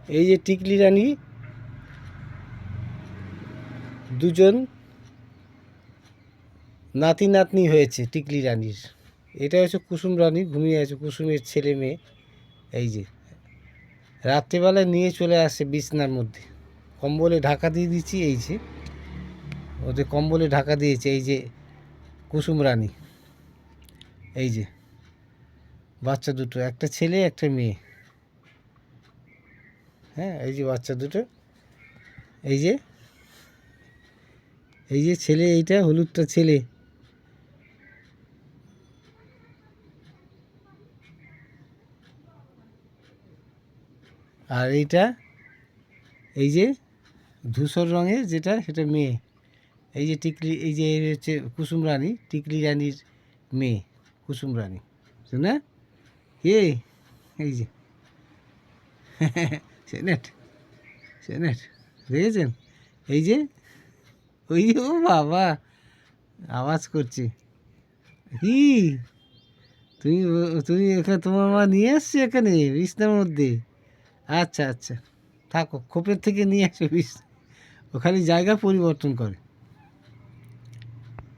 এই যে টিকলি রানী দুজন নাতি নাতনি হয়েছে টিকলি রানীর। এটা হচ্ছে কুসুম রানী, ঘুমিয়ে আছে কুসুমের ছেলে মেয়ে। এই যে রাত্রেবেলায় নিয়ে চলে আসে বিছনার মধ্যে, কম্বলে ঢাকা দিয়ে দিচ্ছি। এই যে ওদের কম্বলে ঢাকা দিয়েছে এই যে কুসুম রানী। এই যে বাচ্চা দুটো, একটা ছেলে একটা মেয়ে। হ্যাঁ, এই যে বাচ্চা দুটো। এই যে এই যে ছেলে, এইটা হলুদটা ছেলে। আর এইটা এই যে ধূসর রঙের যেটা, সেটা মেয়ে। এই যে টিকলি, এই যে হচ্ছে কুসুম রানী, টিকলি রানীর মেয়ে কুসুম রানী। শোনা কে? এই যে সেনেট, সেনেট দেখেছেন? এই যে ওই যে, ও বাবা আওয়াজ করছে কি? তুমি তুমি এখানে তোমার মা নিয়ে আসছে এখানে বিছনার মধ্যে? আচ্ছা আচ্ছা, থাকো, খোপের থেকে নিয়ে আসো বিছনা। ওখানে জায়গা পরিবর্তন করে।